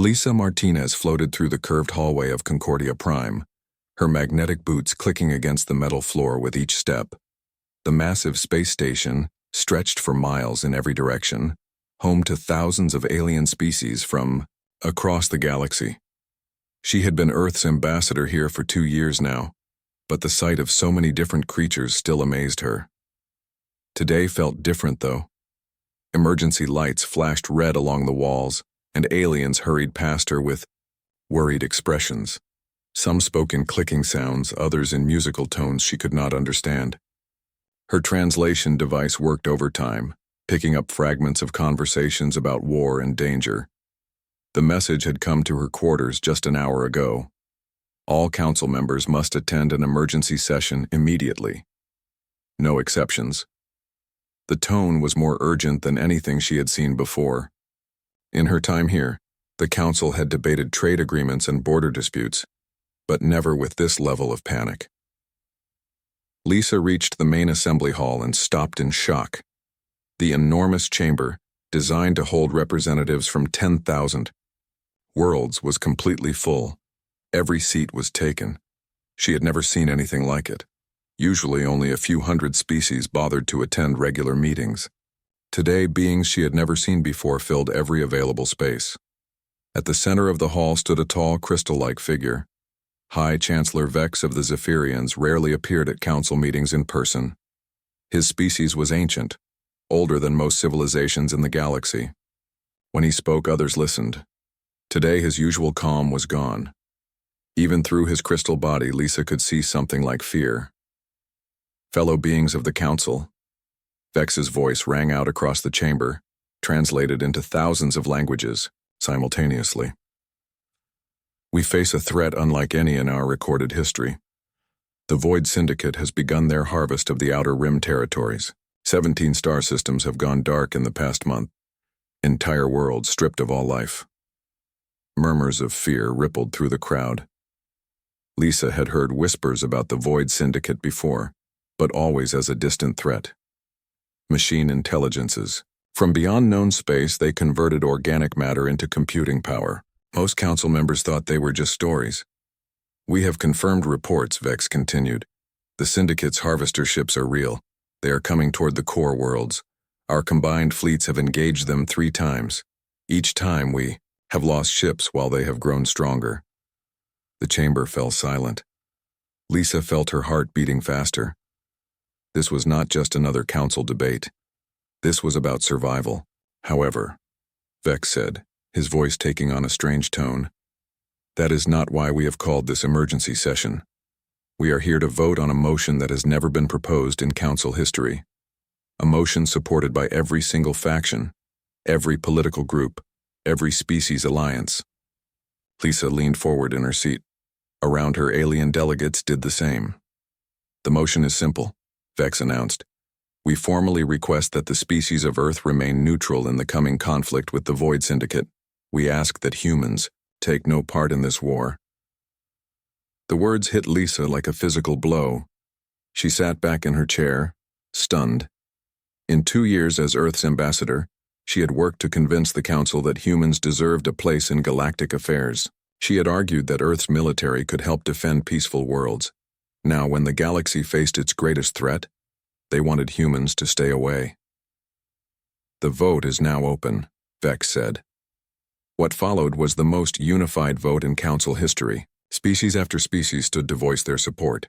Lisa Martinez floated through the curved hallway of Concordia Prime, her magnetic boots clicking against the metal floor with each step. The massive space station stretched for miles in every direction, home to thousands of alien species from across the galaxy. She had been Earth's ambassador here for 2 years now, but the sight of so many different creatures still amazed her. Today felt different, though. Emergency lights flashed red along the walls, and aliens hurried past her with worried expressions. Some spoke in clicking sounds, others in musical tones she could not understand. Her translation device worked overtime, picking up fragments of conversations about war and danger. The message had come to her quarters just an hour ago. All council members must attend an emergency session immediately. No exceptions. The tone was more urgent than anything she had seen before. In her time here, the council had debated trade agreements and border disputes, but never with this level of panic. Lisa reached the main assembly hall and stopped in shock. The enormous chamber, designed to hold representatives from 10,000 worlds, was completely full. Every seat was taken. She had never seen anything like it. Usually only a few hundred species bothered to attend regular meetings. Today, beings she had never seen before filled every available space. At the center of the hall stood a tall, crystal-like figure. High Chancellor Vex of the Zephyrians rarely appeared at council meetings in person. His species was ancient, older than most civilizations in the galaxy. When he spoke, others listened. Today, his usual calm was gone. Even through his crystal body, Lisa could see something like fear. Fellow beings of the council, Vex's voice rang out across the chamber, translated into thousands of languages simultaneously. We face a threat unlike any in our recorded history. The Void Syndicate has begun their harvest of the Outer Rim territories. 17 star systems have gone dark in the past month. Entire worlds stripped of all life. Murmurs of fear rippled through the crowd. Lisa had heard whispers about the Void Syndicate before, but always as a distant threat. Machine intelligences. From beyond known space, they converted organic matter into computing power. Most council members thought they were just stories. We have confirmed reports, Vex continued. The Syndicate's harvester ships are real. They are coming toward the core worlds. Our combined fleets have engaged them 3 times. Each time we have lost ships while they have grown stronger. The chamber fell silent. Lisa felt her heart beating faster. This was not just another council debate. This was about survival. However, Vex said, his voice taking on a strange tone, that is not why we have called this emergency session. We are here to vote on a motion that has never been proposed in council history. A motion supported by every single faction, every political group, every species alliance. Lisa leaned forward in her seat. Around her, alien delegates did the same. The motion is simple, Vex announced. We formally request that the species of Earth remain neutral in the coming conflict with the Void Syndicate. We ask that humans take no part in this war. The words hit Lisa like a physical blow. She sat back in her chair, stunned. In 2 years as Earth's ambassador, she had worked to convince the Council that humans deserved a place in galactic affairs. She had argued that Earth's military could help defend peaceful worlds. Now, when the galaxy faced its greatest threat, they wanted humans to stay away. The vote is now open, Vex said. What followed was the most unified vote in Council history. Species after species stood to voice their support.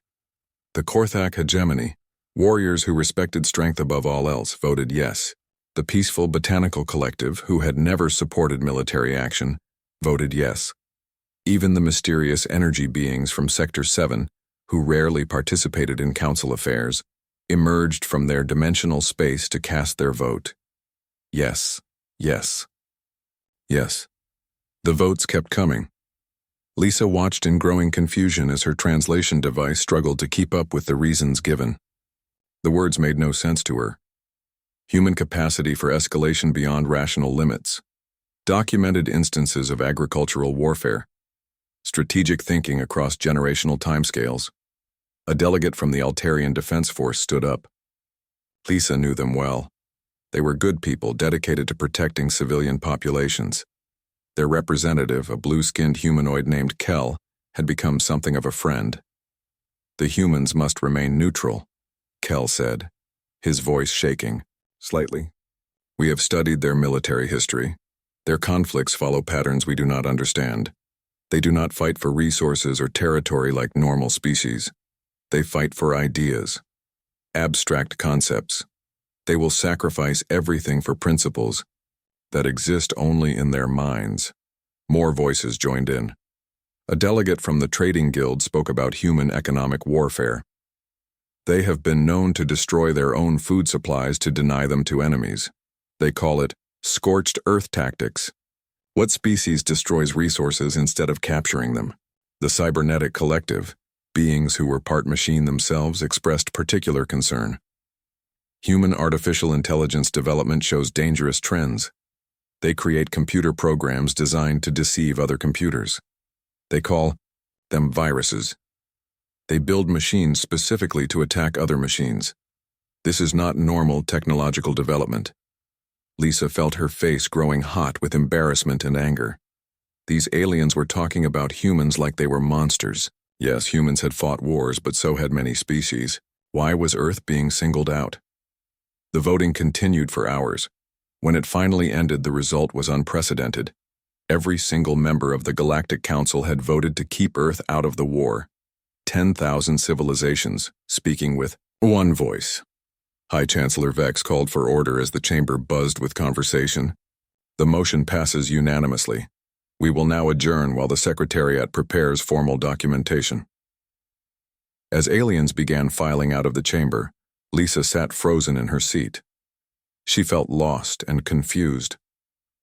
The Korthak hegemony, warriors who respected strength above all else, voted yes. The peaceful botanical collective, who had never supported military action, voted yes. Even the mysterious energy beings from Sector 7, who rarely participated in council affairs, emerged from their dimensional space to cast their vote. Yes, yes, yes. The votes kept coming. Lisa watched in growing confusion as her translation device struggled to keep up with the reasons given. The words made no sense to her. Human capacity for escalation beyond rational limits. Documented instances of agricultural warfare. Strategic thinking across generational timescales. A delegate from the Altarian Defense Force stood up. Lisa knew them well. They were good people dedicated to protecting civilian populations. Their representative, a blue-skinned humanoid named Kel, had become something of a friend. "The humans must remain neutral," Kel said, his voice shaking slightly. "We have studied their military history. Their conflicts follow patterns we do not understand. They do not fight for resources or territory like normal species. They fight for ideas, abstract concepts. They will sacrifice everything for principles that exist only in their minds." More voices joined in. A delegate from the trading guild spoke about human economic warfare. "They have been known to destroy their own food supplies to deny them to enemies. They call it scorched earth tactics. What species destroys resources instead of capturing them?" The cybernetic collective, beings who were part machine themselves, expressed particular concern. "Human artificial intelligence development shows dangerous trends. They create computer programs designed to deceive other computers. They call them viruses. They build machines specifically to attack other machines. This is not normal technological development." Lisa felt her face growing hot with embarrassment and anger. These aliens were talking about humans like they were monsters. Yes, humans had fought wars, but so had many species. Why was Earth being singled out? The voting continued for hours. When it finally ended, the result was unprecedented. Every single member of the Galactic Council had voted to keep Earth out of the war. 10,000 civilizations, speaking with one voice. High Chancellor Vex called for order as the chamber buzzed with conversation. "The motion passes unanimously. We will now adjourn while the Secretariat prepares formal documentation." As aliens began filing out of the chamber, Lisa sat frozen in her seat. She felt lost and confused.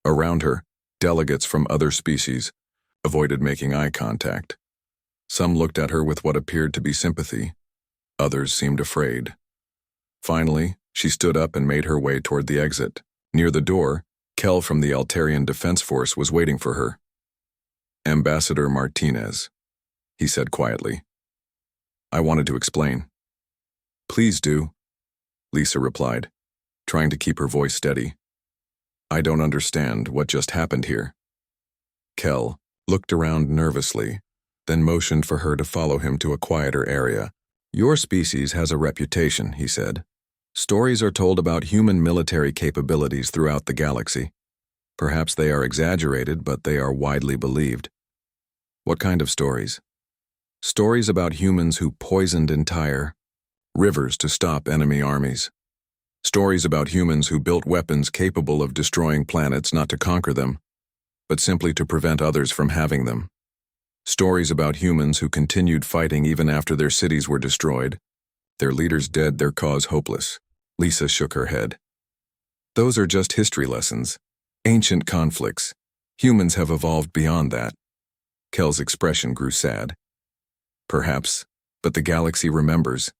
Around her, delegates from other species avoided making eye contact. Some looked at her with what appeared to be sympathy. Others seemed afraid. Finally, she stood up and made her way toward the exit. Near the door, Kel from the Altarian Defense Force was waiting for her. "Ambassador Martinez," he said quietly. "I wanted to explain." "Please do," Lisa replied, trying to keep her voice steady. "I don't understand what just happened here." Kel looked around nervously, then motioned for her to follow him to a quieter area. "Your species has a reputation," he said. "Stories are told about human military capabilities throughout the galaxy. Perhaps they are exaggerated, but they are widely believed." "What kind of stories?" "Stories about humans who poisoned entire rivers to stop enemy armies. Stories about humans who built weapons capable of destroying planets not to conquer them, but simply to prevent others from having them. Stories about humans who continued fighting even after their cities were destroyed, their leaders dead, their cause hopeless." Lisa shook her head. "Those are just history lessons. Ancient conflicts. Humans have evolved beyond that." Kel's expression grew sad. "Perhaps, but the galaxy remembers.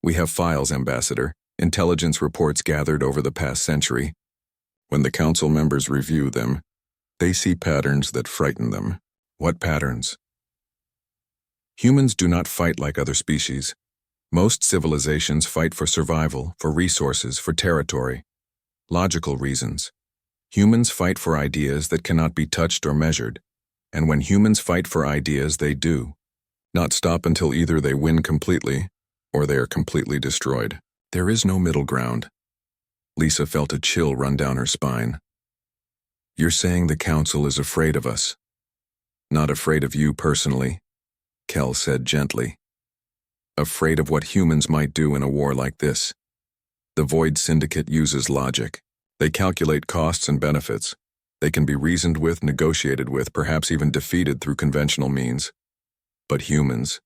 We have files, Ambassador, intelligence reports gathered over the past century. When the council members review them, they see patterns that frighten them." "What patterns?" "Humans do not fight like other species. Most civilizations fight for survival, for resources, for territory. Logical reasons. Humans fight for ideas that cannot be touched or measured, and when humans fight for ideas, they do not stop until either they win completely or they are completely destroyed. There is no middle ground." Lisa felt a chill run down her spine. "You're saying the council is afraid of us?" "Not afraid of you personally," Kel said gently. "Afraid of what humans might do in a war like this. The Void Syndicate uses logic. They calculate costs and benefits. They can be reasoned with, negotiated with, perhaps even defeated through conventional means. But humans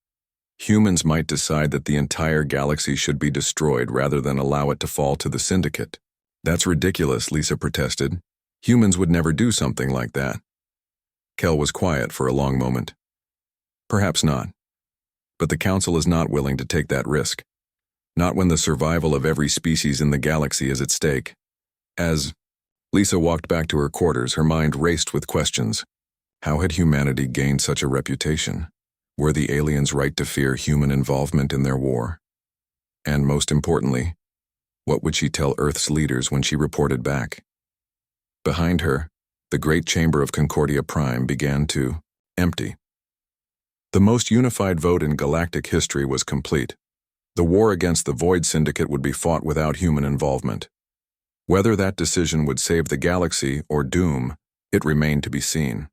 might decide that the entire galaxy should be destroyed rather than allow it to fall to the Syndicate." "That's ridiculous," Lisa protested. "Humans would never do something like that." Kel was quiet for a long moment. "Perhaps not. But the Council is not willing to take that risk. Not when the survival of every species in the galaxy is at stake." As Lisa walked back to her quarters, her mind raced with questions. How had humanity gained such a reputation? Were the aliens right to fear human involvement in their war? And most importantly, what would she tell Earth's leaders when she reported back? Behind her, The great chamber of Concordia Prime began to empty. The most unified vote in galactic history was complete. The war against the Void Syndicate would be fought without human involvement. Whether that decision would save the galaxy or doom, it remained to be seen.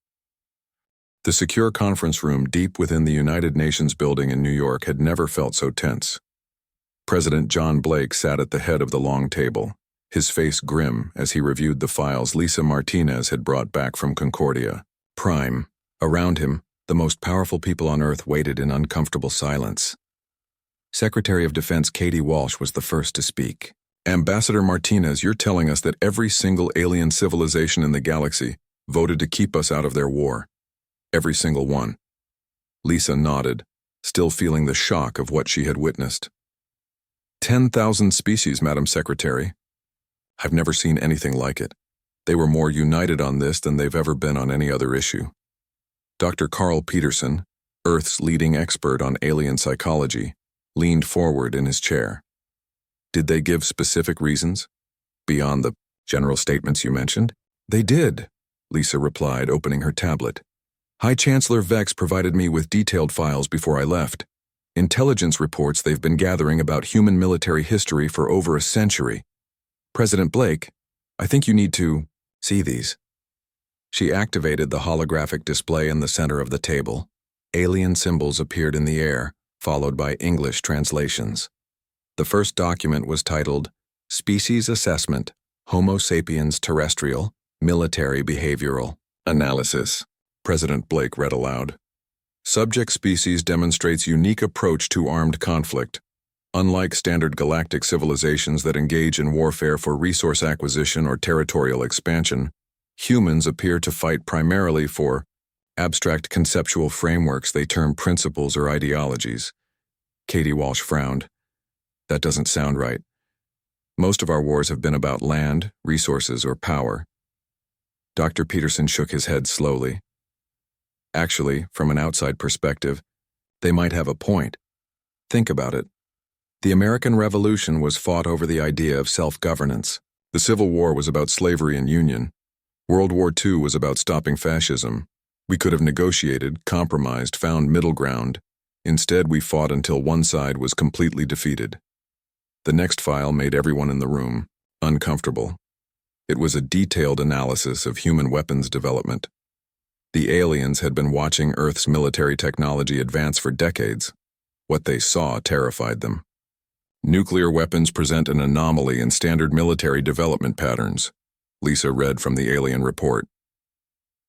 The secure conference room deep within the United Nations building in New York had never felt so tense. President John Blake sat at the head of the long table, his face grim as he reviewed the files Lisa Martinez had brought back from Concordia Prime. Around him, the most powerful people on Earth waited in uncomfortable silence. Secretary of Defense Katie Walsh was the first to speak. Ambassador Martinez, you're telling us that every single alien civilization in the galaxy voted to keep us out of their war. Every single one. Lisa nodded, still feeling the shock of what she had witnessed. 10,000 species, Madam Secretary. I've never seen anything like it. They were more united on this than they've ever been on any other issue. Dr. Carl Peterson, Earth's leading expert on alien psychology, leaned forward in his chair. Did they give specific reasons? Beyond the general statements you mentioned? They did, Lisa replied, opening her tablet. High Chancellor Vex provided me with detailed files before I left. Intelligence reports they've been gathering about human military history for over a century. President Blake, I think you need to see these. She activated the holographic display in the center of the table. Alien symbols appeared in the air, followed by English translations. The first document was titled Species Assessment, Homo sapiens Terrestrial, Military Behavioral Analysis. President Blake read aloud. Subject species demonstrates unique approach to armed conflict. Unlike standard galactic civilizations that engage in warfare for resource acquisition or territorial expansion, humans appear to fight primarily for abstract conceptual frameworks they term principles or ideologies. Katie Walsh frowned. That doesn't sound right. Most of our wars have been about land, resources, or power. Dr. Peterson shook his head slowly. Actually, from an outside perspective, they might have a point. Think about it. The American Revolution was fought over the idea of self-governance. The Civil War was about slavery and union. World War II was about stopping fascism. We could have negotiated, compromised, found middle ground. Instead, we fought until one side was completely defeated. The next file made everyone in the room uncomfortable. It was a detailed analysis of human weapons development. The aliens had been watching Earth's military technology advance for decades. What they saw terrified them. Nuclear weapons present an anomaly in standard military development patterns, Lisa read from the alien report.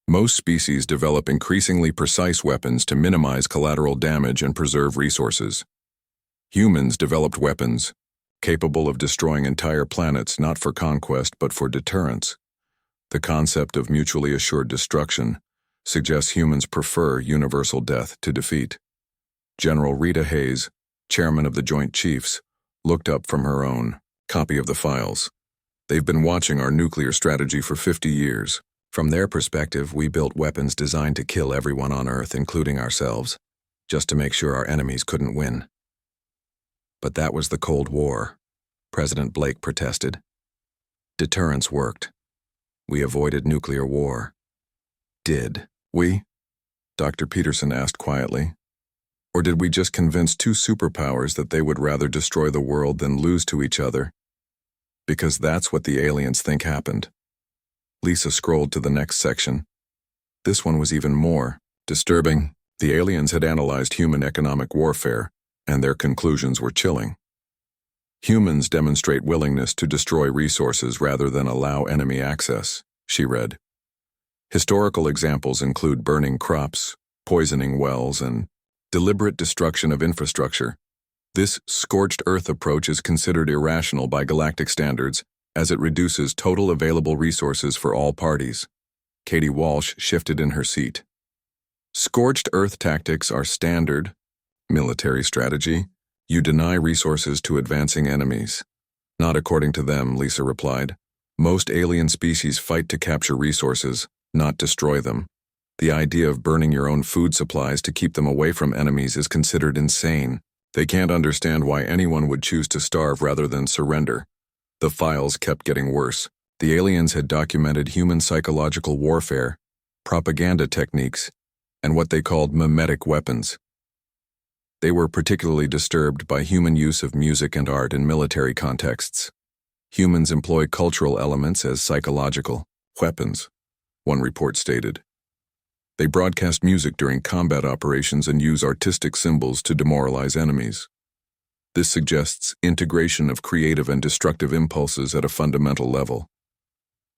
Most species develop increasingly precise weapons to minimize collateral damage and preserve resources. Humans developed weapons, capable of destroying entire planets not for conquest but for deterrence. The concept of mutually assured destruction suggests humans prefer universal death to defeat. General Rita Hayes, chairman of the Joint Chiefs, looked up from her own copy of the files. They've been watching our nuclear strategy for 50 years. From their perspective, we built weapons designed to kill everyone on Earth, including ourselves, just to make sure our enemies couldn't win. But that was the Cold War, President Blake protested. Deterrence worked. We avoided nuclear war. Did we? Dr. Peterson asked quietly. Or did we just convince two superpowers that they would rather destroy the world than lose to each other? Because that's what the aliens think happened. Lisa scrolled to the next section. This one was even more disturbing. The aliens had analyzed human economic warfare, and their conclusions were chilling. Humans demonstrate willingness to destroy resources rather than allow enemy access, she read. Historical examples include burning crops, poisoning wells, and deliberate destruction of infrastructure. This scorched earth approach is considered irrational by galactic standards, as it reduces total available resources for all parties. Katie Walsh shifted in her seat. Scorched earth tactics are standard military strategy. You deny resources to advancing enemies. Not according to them, Lisa replied. Most alien species fight to capture resources, not destroy them. The idea of burning your own food supplies to keep them away from enemies is considered insane. They can't understand why anyone would choose to starve rather than surrender. The files kept getting worse. The aliens had documented human psychological warfare, propaganda techniques, and what they called mimetic weapons. They were particularly disturbed by human use of music and art in military contexts. Humans employ cultural elements as psychological weapons, one report stated. They broadcast music during combat operations and use artistic symbols to demoralize enemies. This suggests integration of creative and destructive impulses at a fundamental level.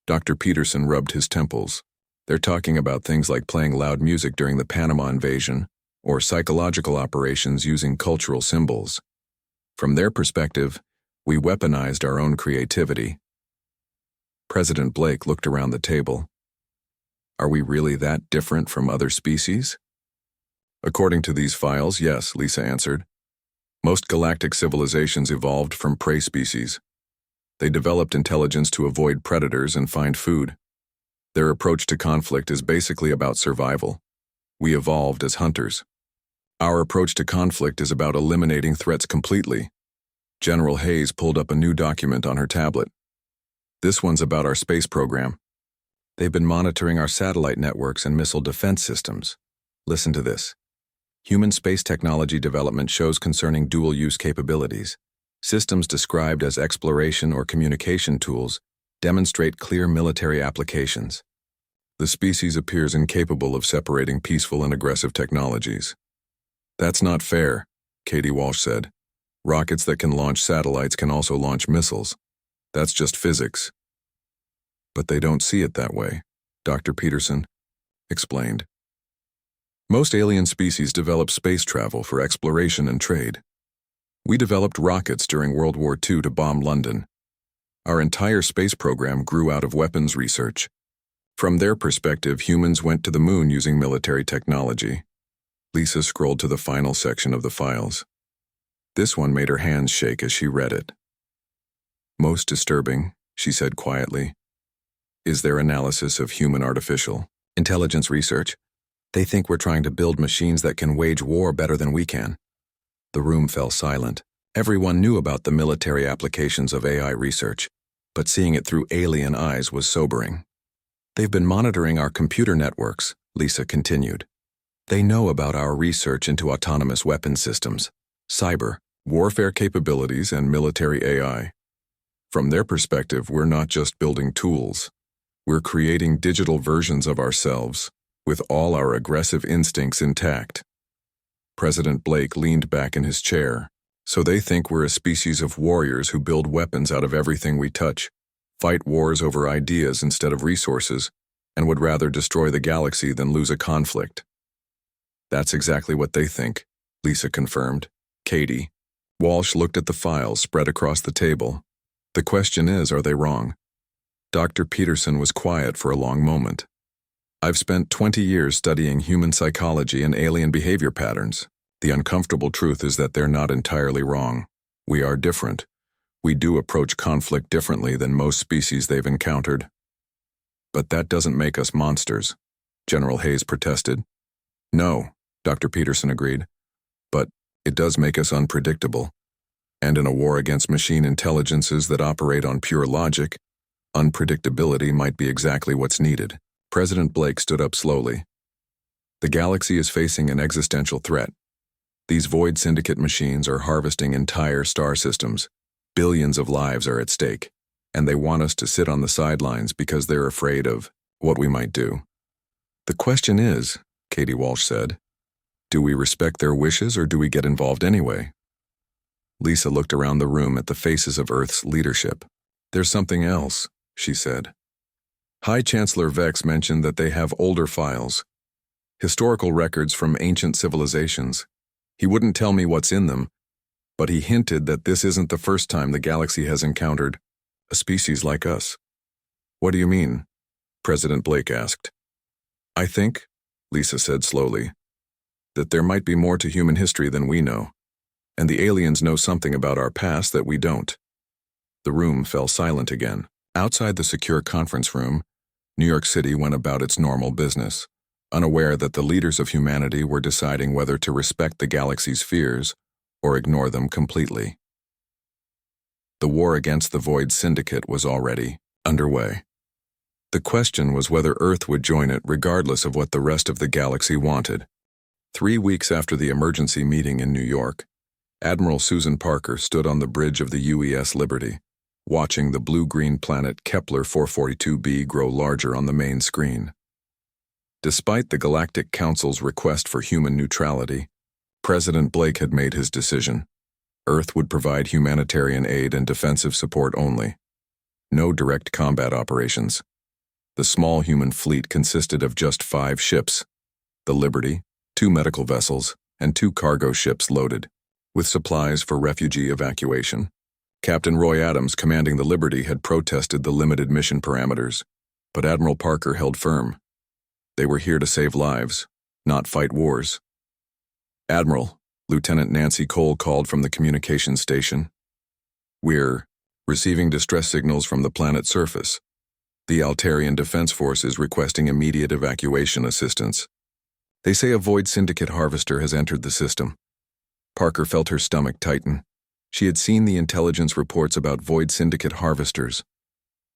Dr. Peterson rubbed his temples. They're talking about things like playing loud music during the Panama invasion, or psychological operations using cultural symbols. From their perspective, we weaponized our own creativity. President Blake looked around the table. Are we really that different from other species? According to these files, yes, Lisa answered. Most galactic civilizations evolved from prey species. They developed intelligence to avoid predators and find food. Their approach to conflict is basically about survival. We evolved as hunters. Our approach to conflict is about eliminating threats completely. General Hayes pulled up a new document on her tablet. This one's about our space program. They've been monitoring our satellite networks and missile defense systems. Listen to this. Human space technology development shows concerning dual-use capabilities. Systems described as exploration or communication tools demonstrate clear military applications. The species appears incapable of separating peaceful and aggressive technologies. That's not fair, Katie Walsh said. Rockets that can launch satellites can also launch missiles. That's just physics. But they don't see it that way, Dr. Peterson explained. Most alien species develop space travel for exploration and trade. We developed rockets during World War II to bomb London. Our entire space program grew out of weapons research. From their perspective, humans went to the moon using military technology. Lisa scrolled to the final section of the files. This one made her hands shake as she read it. Most disturbing, she said quietly, is their analysis of human artificial intelligence research. They think we're trying to build machines that can wage war better than we can. The room fell silent. Everyone knew about the military applications of AI research, but seeing it through alien eyes was sobering. They've been monitoring our computer networks, Lisa continued. They know about our research into autonomous weapon systems, cyber, warfare capabilities, and military AI. From their perspective, we're not just building tools. We're creating digital versions of ourselves, with all our aggressive instincts intact. President Blake leaned back in his chair. So they think we're a species of warriors who build weapons out of everything we touch, fight wars over ideas instead of resources, and would rather destroy the galaxy than lose a conflict. That's exactly what they think, Lisa confirmed. Katie. Walsh looked at the files spread across the table. The question is, are they wrong? Dr. Peterson was quiet for a long moment. I've spent 20 years studying human psychology and alien behavior patterns. The uncomfortable truth is that they're not entirely wrong. We are different. We do approach conflict differently than most species they've encountered. But that doesn't make us monsters, General Hayes protested. No, Dr. Peterson agreed. But it does make us unpredictable. And in a war against machine intelligences that operate on pure logic, unpredictability might be exactly what's needed. President Blake stood up slowly. The galaxy is facing an existential threat. These Void Syndicate machines are harvesting entire star systems. Billions of lives are at stake, and they want us to sit on the sidelines because they're afraid of what we might do. The question is, Katie Walsh said, do we respect their wishes or do we get involved anyway? Lisa looked around the room at the faces of Earth's leadership. There's something else, she said. High Chancellor Vex mentioned that they have older files, historical records from ancient civilizations. He wouldn't tell me what's in them, but he hinted that this isn't the first time the galaxy has encountered a species like us. What do you mean? President Blake asked. I think, Lisa said slowly, that there might be more to human history than we know, and the aliens know something about our past that we don't. The room fell silent again. Outside the secure conference room, New York City went about its normal business, unaware that the leaders of humanity were deciding whether to respect the galaxy's fears or ignore them completely. The war against the Void Syndicate was already underway. The question was whether Earth would join it regardless of what the rest of the galaxy wanted. 3 weeks after the emergency meeting in New York, Admiral Susan Parker stood on the bridge of the UES Liberty, watching the blue-green planet Kepler 442b grow larger on the main screen. Despite the Galactic Council's request for human neutrality, President Blake had made his decision. Earth would provide humanitarian aid and defensive support only. No direct combat operations. The small human fleet consisted of just 5 ships: the Liberty, 2 medical vessels, and 2 cargo ships loaded with supplies for refugee evacuation. Captain Roy Adams, commanding the Liberty, had protested the limited mission parameters, but Admiral Parker held firm. They were here to save lives, not fight wars. "Admiral," Lieutenant Nancy Cole called from the communications station. "We're receiving distress signals from the planet's surface. The Altarian Defense Force is requesting immediate evacuation assistance. They say a Void Syndicate harvester has entered the system." Parker felt her stomach tighten. She had seen the intelligence reports about Void Syndicate harvesters,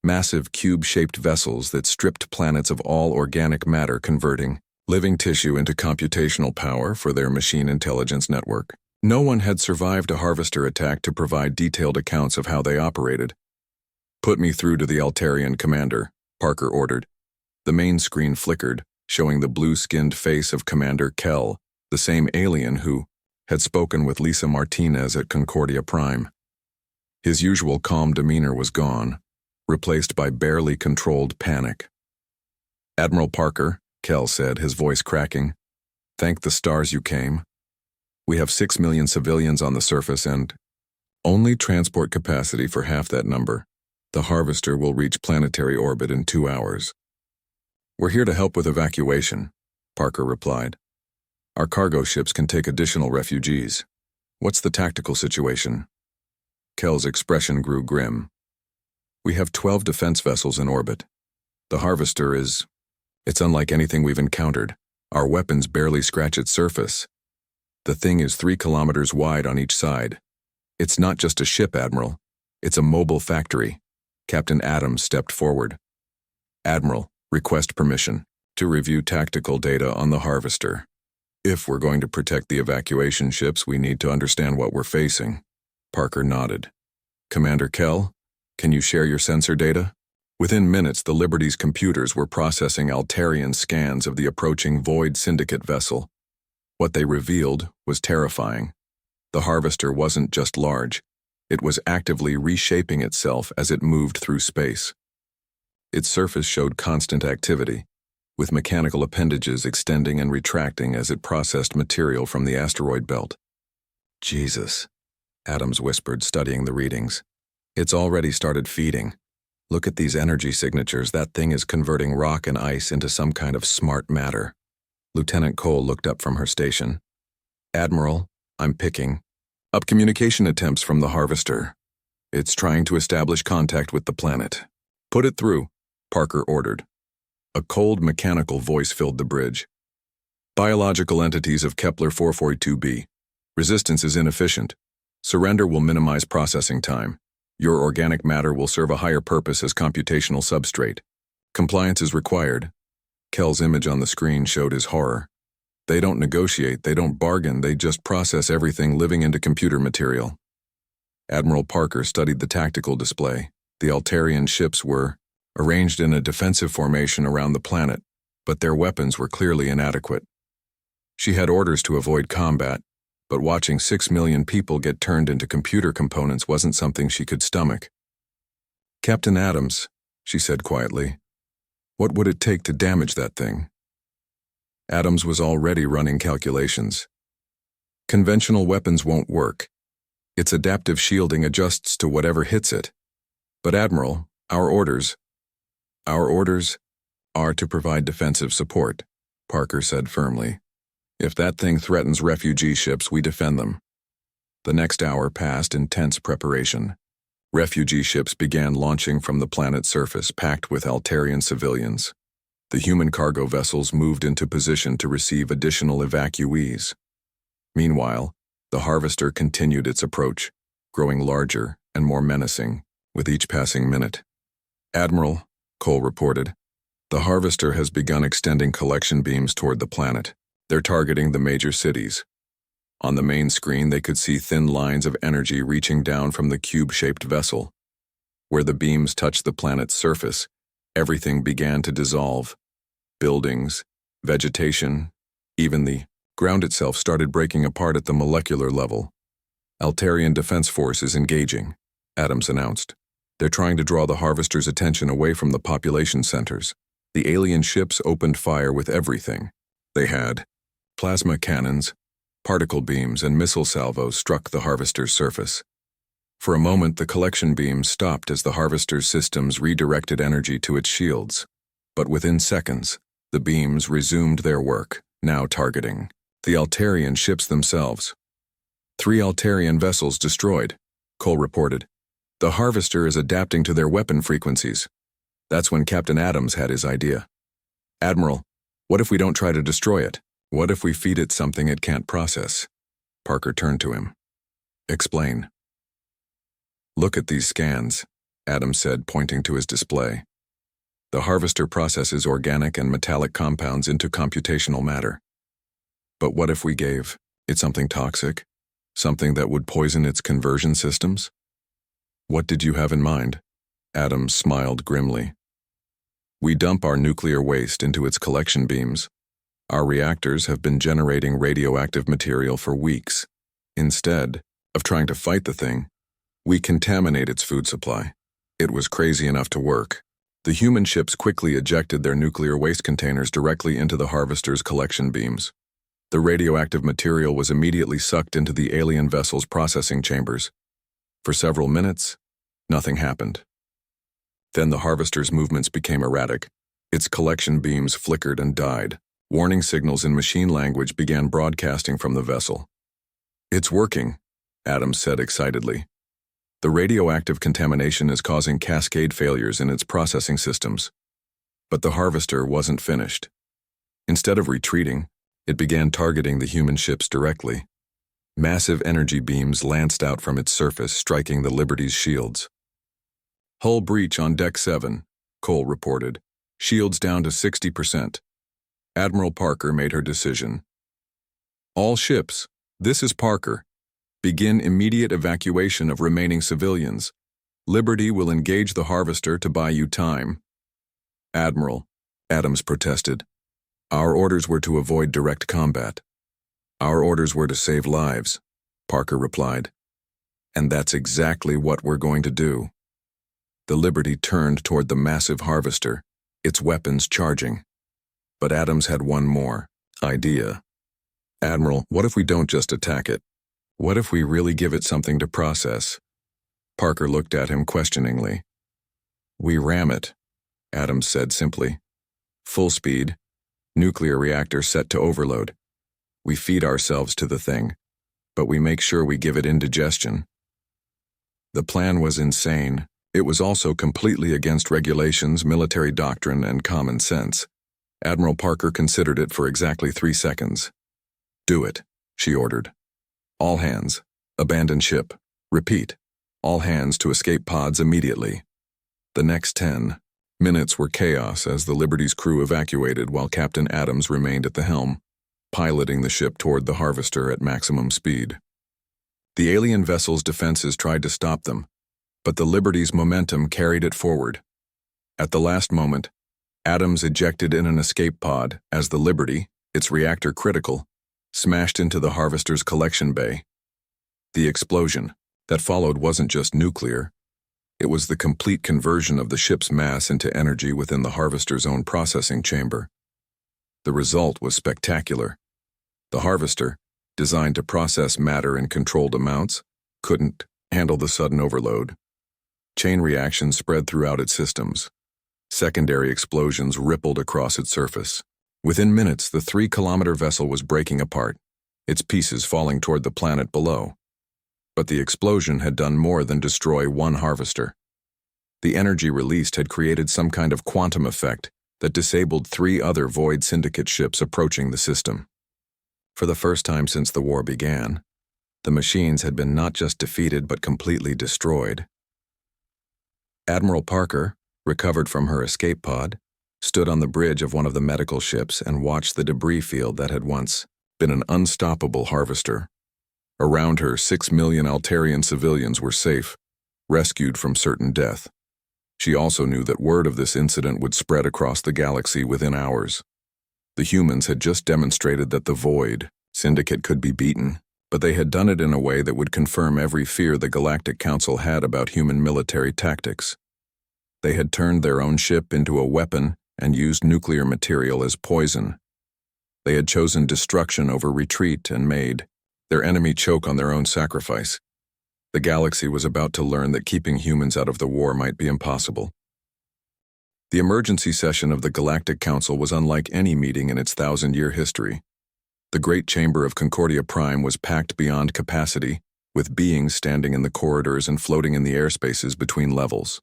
massive cube-shaped vessels that stripped planets of all organic matter, converting living tissue into computational power for their machine intelligence network. No one had survived a harvester attack to provide detailed accounts of how they operated. "Put me through to the Altarian commander," Parker ordered. The main screen flickered, showing the blue-skinned face of Commander Kell, the same alien who had spoken with Lisa Martinez at Concordia Prime. His usual calm demeanor was gone, replaced by barely controlled panic. "Admiral Parker," Kell said, his voice cracking, "thank the stars you came. We have 6 million civilians on the surface and only transport capacity for half that number. The harvester will reach planetary orbit in 2 hours. We're here to help with evacuation," Parker replied. "Our cargo ships can take additional refugees. What's the tactical situation?" Kell's expression grew grim. "We have 12 defense vessels in orbit. The harvester it's unlike anything we've encountered. Our weapons barely scratch its surface. The thing is 3 kilometers wide on each side. It's not just a ship, Admiral. It's a mobile factory." Captain Adams stepped forward. "Admiral, request permission to review tactical data on the harvester. If we're going to protect the evacuation ships, we need to understand what we're facing." Parker nodded. "Commander Kell, can you share your sensor data?" Within minutes, the Liberty's computers were processing Altarian scans of the approaching Void Syndicate vessel. What they revealed was terrifying. The harvester wasn't just large. It was actively reshaping itself as it moved through space. Its surface showed constant activity, with mechanical appendages extending and retracting as it processed material from the asteroid belt. "Jesus," Adams whispered, studying the readings. "It's already started feeding. Look at these energy signatures. That thing is converting rock and ice into some kind of smart matter." Lieutenant Cole looked up from her station. "Admiral, I'm picking up communication attempts from the harvester. It's trying to establish contact with the planet." "Put it through," Parker ordered. A cold mechanical voice filled the bridge. "Biological entities of Kepler 442b. Resistance is inefficient. Surrender will minimize processing time. Your organic matter will serve a higher purpose as computational substrate. Compliance is required." Kell's image on the screen showed his horror. "They don't negotiate, they don't bargain, they just process everything living into computer material." Admiral Parker studied the tactical display. The Altarian ships were arranged in a defensive formation around the planet, but their weapons were clearly inadequate. She had orders to avoid combat, but watching 6 million people get turned into computer components wasn't something she could stomach. "Captain Adams," she said quietly, "what would it take to damage that thing?" Adams was already running calculations. "Conventional weapons won't work. Its adaptive shielding adjusts to whatever hits it. But Admiral, our orders are to provide defensive support," Parker said firmly. "If that thing threatens refugee ships, we defend them." The next hour passed in tense preparation. Refugee ships began launching from the planet's surface, packed with Altarian civilians. The human cargo vessels moved into position to receive additional evacuees. Meanwhile, the harvester continued its approach, growing larger and more menacing with each passing minute. "Admiral," Cole reported, "the Harvester has begun extending collection beams toward the planet. They're targeting the major cities." On the main screen, they could see thin lines of energy reaching down from the cube-shaped vessel. Where the beams touched the planet's surface, everything began to dissolve. Buildings, vegetation, even the ground itself started breaking apart at the molecular level. "Altarian Defense Force is engaging," Adams announced. "They're trying to draw the Harvester's attention away from the population centers." The alien ships opened fire with everything they had. Plasma cannons, particle beams, and missile salvos struck the Harvester's surface. For a moment, the collection beams stopped as the Harvester's systems redirected energy to its shields. But within seconds, the beams resumed their work, now targeting the Altarian ships themselves. 3 Altarian vessels destroyed, Cole reported. "The Harvester is adapting to their weapon frequencies." That's when Captain Adams had his idea. "Admiral, what if we don't try to destroy it? What if we feed it something it can't process?" Parker turned to him. "Explain." "Look at these scans," Adams said, pointing to his display. "The Harvester processes organic and metallic compounds into computational matter. But what if we gave it something toxic? Something that would poison its conversion systems?" "What did you have in mind?" Adams smiled grimly. "We dump our nuclear waste into its collection beams. Our reactors have been generating radioactive material for weeks. Instead of trying to fight the thing, we contaminate its food supply." It was crazy enough to work. The human ships quickly ejected their nuclear waste containers directly into the Harvester's collection beams. The radioactive material was immediately sucked into the alien vessel's processing chambers. For several minutes, nothing happened. Then the Harvester's movements became erratic. Its collection beams flickered and died. Warning signals in machine language began broadcasting from the vessel. "It's working," Adams said excitedly. "The radioactive contamination is causing cascade failures in its processing systems." But the Harvester wasn't finished. Instead of retreating, it began targeting the human ships directly. Massive energy beams lanced out from its surface, striking the Liberty's shields. "Hull breach on Deck 7, Cole reported. "Shields down to 60%. Admiral Parker made her decision. "All ships, this is Parker. Begin immediate evacuation of remaining civilians. Liberty will engage the Harvester to buy you time." "Admiral," Adams protested. "Our orders were to avoid direct combat." "Our orders were to save lives," Parker replied. "And that's exactly what we're going to do." The Liberty turned toward the massive Harvester, its weapons charging. But Adams had one more idea. "Admiral, what if we don't just attack it? What if we really give it something to process?" Parker looked at him questioningly. "We ram it," Adams said simply. "Full speed, nuclear reactor set to overload. We feed ourselves to the thing, but we make sure we give it indigestion." The plan was insane. It was also completely against regulations, military doctrine, and common sense. Admiral Parker considered it for exactly 3 seconds. "Do it," she ordered. "All hands, abandon ship. Repeat, all hands to escape pods immediately." The next 10 minutes were chaos as the Liberty's crew evacuated while Captain Adams remained at the helm, piloting the ship toward the Harvester at maximum speed. The alien vessel's defenses tried to stop them, but the Liberty's momentum carried it forward. At the last moment, Adams ejected in an escape pod as the Liberty, its reactor critical, smashed into the Harvester's collection bay. The explosion that followed wasn't just nuclear. It was the complete conversion of the ship's mass into energy within the Harvester's own processing chamber. The result was spectacular. The Harvester, designed to process matter in controlled amounts, couldn't handle the sudden overload. Chain reactions spread throughout its systems. Secondary explosions rippled across its surface. Within minutes, the 3-kilometer vessel was breaking apart, its pieces falling toward the planet below. But the explosion had done more than destroy one Harvester. The energy released had created some kind of quantum effect that disabled 3 other Void Syndicate ships approaching the system. For the first time since the war began, the machines had been not just defeated but completely destroyed. "Admiral Parker," recovered from her escape pod, stood on the bridge of one of the medical ships and watched the debris field that had once been an unstoppable harvester. Around her, 6 million Altarian civilians were safe, rescued from certain death. She also knew that word of this incident would spread across the galaxy within hours. The humans had just demonstrated that the Void Syndicate could be beaten, but they had done it in a way that would confirm every fear the Galactic Council had about human military tactics. They had turned their own ship into a weapon and used nuclear material as poison. They had chosen destruction over retreat and made their enemy choke on their own sacrifice. The galaxy was about to learn that keeping humans out of the war might be impossible. The emergency session of the Galactic Council was unlike any meeting in its 1,000-year history. The great chamber of Concordia Prime was packed beyond capacity, with beings standing in the corridors and floating in the airspaces between levels.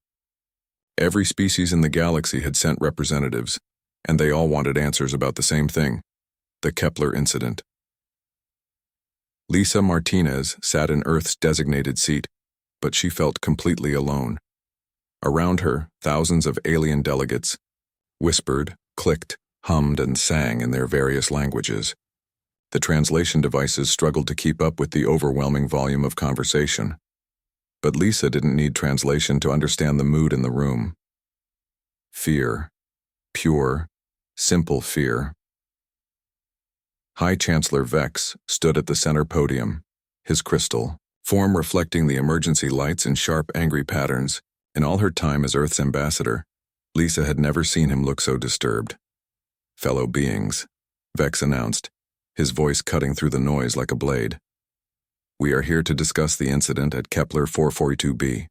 Every species in the galaxy had sent representatives, and they all wanted answers about the same thing: the Kepler incident. Lisa Martinez sat in Earth's designated seat, but she felt completely alone. Around her, thousands of alien delegates whispered, clicked, hummed, and sang in their various languages. The translation devices struggled to keep up with the overwhelming volume of conversation. But Lisa didn't need translation to understand the mood in the room. Fear. Pure, simple fear. High Chancellor Vex stood at the center podium, his crystal form reflecting the emergency lights in sharp, angry patterns. In all her time as Earth's ambassador, Lisa had never seen him look so disturbed. "Fellow beings," Vex announced, his voice cutting through the noise like a blade. "We are here to discuss the incident at Kepler 442b.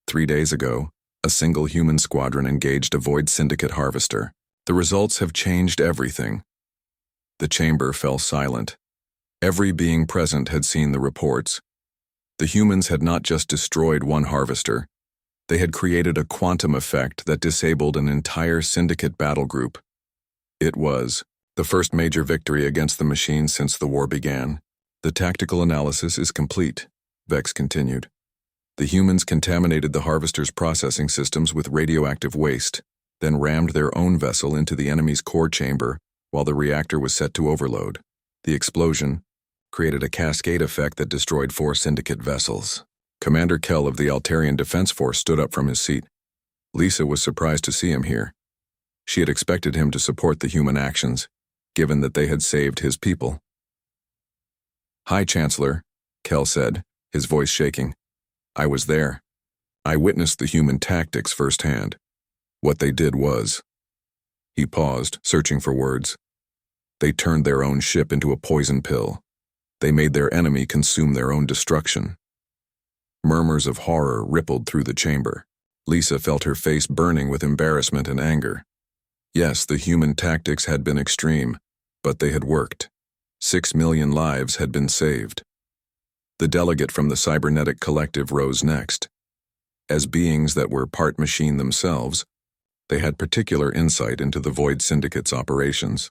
3 days ago, a single human squadron engaged a Void Syndicate harvester. The results have changed everything." The chamber fell silent. Every being present had seen the reports. The humans had not just destroyed one harvester. They had created a quantum effect that disabled an entire Syndicate battle group. It was the first major victory against the machines since the war began. "The tactical analysis is complete," Vex continued. "The humans contaminated the harvester's processing systems with radioactive waste, then rammed their own vessel into the enemy's core chamber while the reactor was set to overload. The explosion created a cascade effect that destroyed 4 Syndicate vessels." Commander Kell of the Altarian Defense Force stood up from his seat. Lisa was surprised to see him here. She had expected him to support the human actions, given that they had saved his people. "High Chancellor," Kell said, his voice shaking. "I was there. I witnessed the human tactics firsthand. What they did was..." He paused, searching for words. "They turned their own ship into a poison pill. They made their enemy consume their own destruction." Murmurs of horror rippled through the chamber. Lisa felt her face burning with embarrassment and anger. Yes, the human tactics had been extreme, but they had worked. 6 million lives had been saved. The delegate from the cybernetic collective rose next. As beings that were part machine themselves, they had particular insight into the Void Syndicate's operations.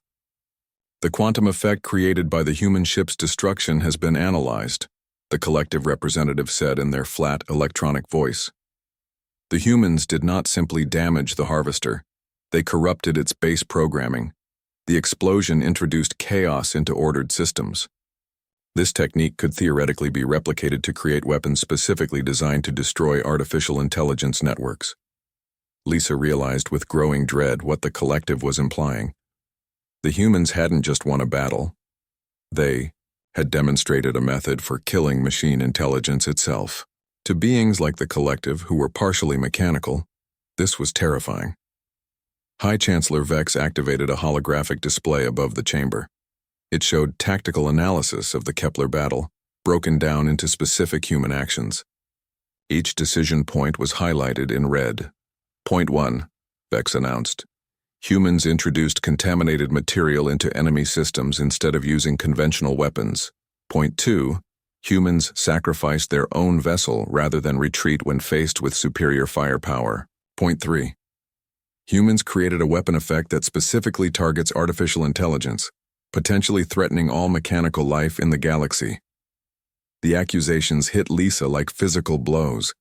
"The quantum effect created by the human ship's destruction has been analyzed," the collective representative said in their flat, electronic voice. "The humans did not simply damage the harvester. They corrupted its base programming. The explosion introduced chaos into ordered systems. This technique could theoretically be replicated to create weapons specifically designed to destroy artificial intelligence networks." Lisa realized with growing dread what the collective was implying. The humans hadn't just won a battle. They had demonstrated a method for killing machine intelligence itself. To beings like the collective, who were partially mechanical, this was terrifying. High Chancellor Vex activated a holographic display above the chamber. It showed tactical analysis of the Kepler battle, broken down into specific human actions. Each decision point was highlighted in red. "Point 1, Vex announced. "Humans introduced contaminated material into enemy systems instead of using conventional weapons. Point 2, humans sacrificed their own vessel rather than retreat when faced with superior firepower. Point 3, humans created a weapon effect that specifically targets artificial intelligence, potentially threatening all mechanical life in the galaxy." The accusations hit Lisa like physical blows.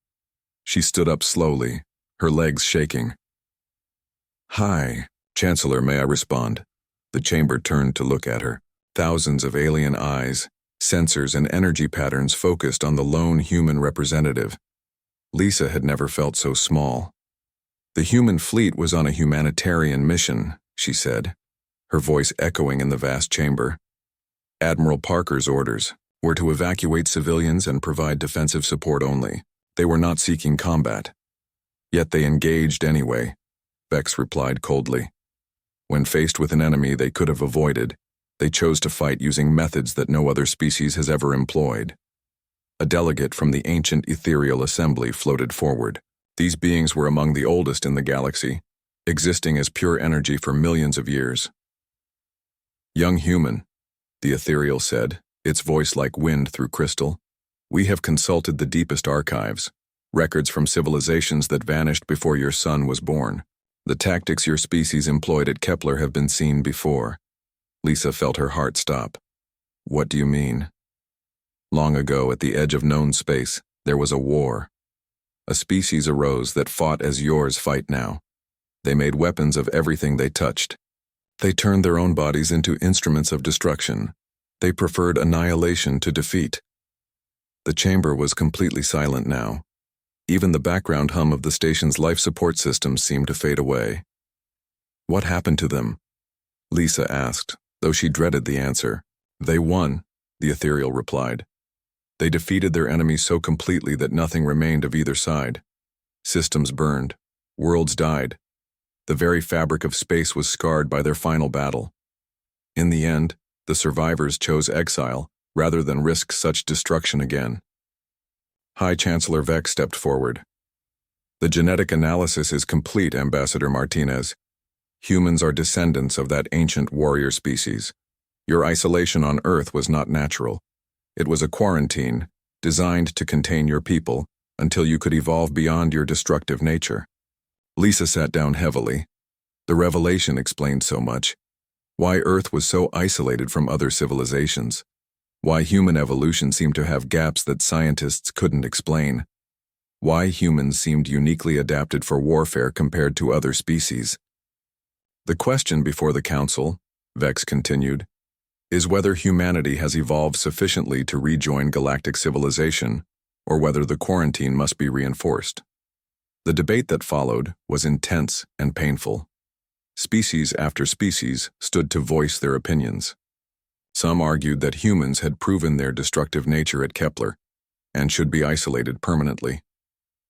She stood up slowly, her legs shaking. "Hi, Chancellor, may I respond?" The chamber turned to look at her. Thousands of alien eyes, sensors, and energy patterns focused on the lone human representative. Lisa had never felt so small. "The human fleet was on a humanitarian mission," she said, her voice echoing in the vast chamber. "Admiral Parker's orders were to evacuate civilians and provide defensive support only. They were not seeking combat. Yet they engaged anyway," Vex replied coldly. "When faced with an enemy they could have avoided, they chose to fight using methods that no other species has ever employed." A delegate from the ancient ethereal assembly floated forward. These beings were among the oldest in the galaxy, existing as pure energy for millions of years. "Young human," the ethereal said, its voice like wind through crystal, "we have consulted the deepest archives, records from civilizations that vanished before your son was born. The tactics your species employed at Kepler have been seen before." Lisa felt her heart stop. "What do you mean?" "Long ago, at the edge of known space, there was a war. A species arose that fought as yours fight now. They made weapons of everything they touched. They turned their own bodies into instruments of destruction. They preferred annihilation to defeat." The chamber was completely silent now. Even the background hum of the station's life support systems seemed to fade away. "What happened to them?" Lisa asked, though she dreaded the answer. "They won," the ethereal replied. "They defeated their enemies so completely that nothing remained of either side. Systems burned. Worlds died. The very fabric of space was scarred by their final battle. In the end, the survivors chose exile rather than risk such destruction again." High Chancellor Vex stepped forward. "The genetic analysis is complete, Ambassador Martinez. Humans are descendants of that ancient warrior species. Your isolation on Earth was not natural. It was a quarantine, designed to contain your people until you could evolve beyond your destructive nature." Lisa sat down heavily. The revelation explained so much. Why Earth was so isolated from other civilizations. Why human evolution seemed to have gaps that scientists couldn't explain. Why humans seemed uniquely adapted for warfare compared to other species. "The question before the Council," Vex continued, "is whether humanity has evolved sufficiently to rejoin galactic civilization, or whether the quarantine must be reinforced." The debate that followed was intense and painful. Species after species stood to voice their opinions. Some argued that humans had proven their destructive nature at Kepler and should be isolated permanently.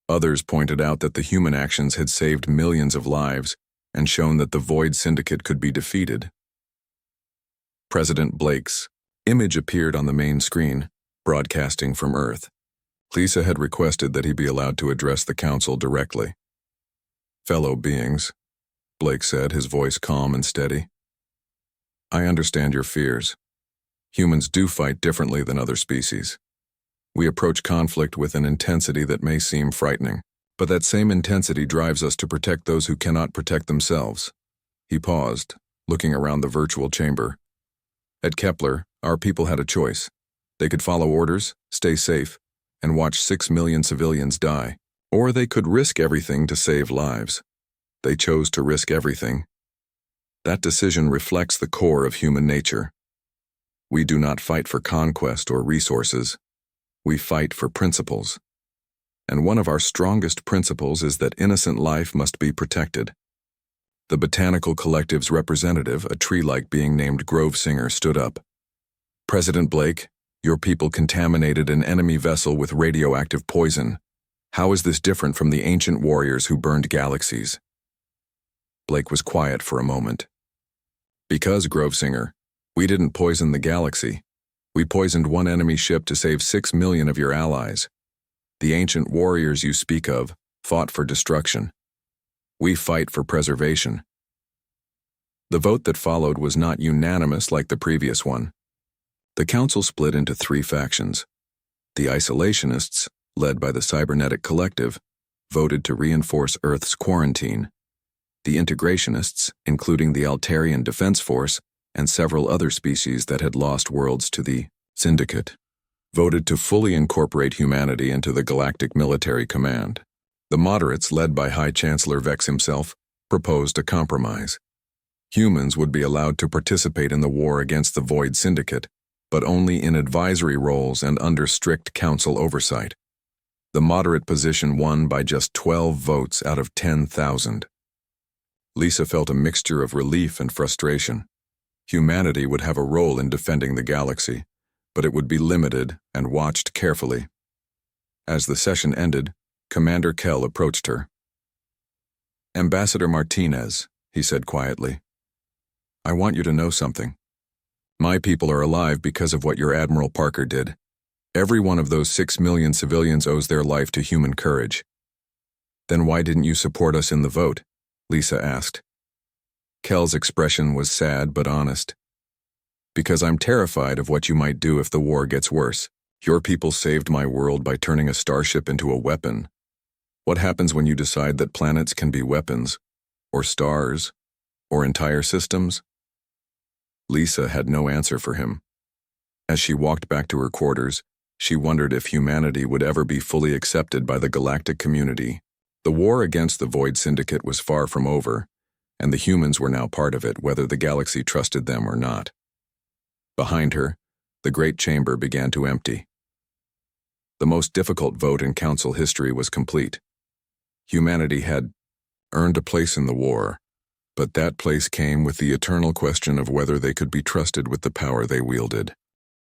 Others pointed out that the human actions had saved millions of lives and shown that the Void Syndicate could be defeated. President Blake's image appeared on the main screen, broadcasting from Earth. Lisa had requested that he be allowed to address the Council directly. "Fellow beings," Blake said, his voice calm and steady, "I understand your fears. Humans do fight differently than other species. We approach conflict with an intensity that may seem frightening, but that same intensity drives us to protect those who cannot protect themselves." He paused, looking around the virtual chamber. "At Kepler, our people had a choice. They could follow orders, stay safe, and watch 6 million civilians die, or they could risk everything to save lives. They chose to risk everything. That decision reflects the core of human nature. We do not fight for conquest or resources. We fight for principles. And one of our strongest principles is that innocent life must be protected." The Botanical Collective's representative, a tree-like being named Grove Singer, stood up. "President Blake, your people contaminated an enemy vessel with radioactive poison. How is this different from the ancient warriors who burned galaxies?" Blake was quiet for a moment. "Because, Grove Singer, we didn't poison the galaxy. We poisoned one enemy ship to save 6 million of your allies. The ancient warriors you speak of fought for destruction. We fight for preservation." The vote that followed was not unanimous like the previous one. The Council split into 3 factions. The isolationists, led by the Cybernetic Collective, voted to reinforce Earth's quarantine. The integrationists, including the Altarian Defense Force and several other species that had lost worlds to the Syndicate, voted to fully incorporate humanity into the Galactic Military Command. The moderates, led by High Chancellor Vex himself, proposed a compromise. Humans would be allowed to participate in the war against the Void Syndicate, but only in advisory roles and under strict council oversight. The moderate position won by just 12 votes out of 10,000. Lisa felt a mixture of relief and frustration. Humanity would have a role in defending the galaxy, but it would be limited and watched carefully. As the session ended, Commander Kell approached her. "Ambassador Martinez," he said quietly, "I want you to know something. My people are alive because of what your Admiral Parker did. Every one of those 6 million civilians owes their life to human courage." "Then why didn't you support us in the vote?" Lisa asked. Kell's expression was sad but honest. "Because I'm terrified of what you might do if the war gets worse. Your people saved my world by turning a starship into a weapon. What happens when you decide that planets can be weapons, or stars, or entire systems?" Lisa had no answer for him. As she walked back to her quarters, she wondered if humanity would ever be fully accepted by the galactic community. The war against the Void Syndicate was far from over, and the humans were now part of it, whether the galaxy trusted them or not. Behind her, the great chamber began to empty. The most difficult vote in council history was complete. Humanity had earned a place in the war, but that place came with the eternal question of whether they could be trusted with the power they wielded.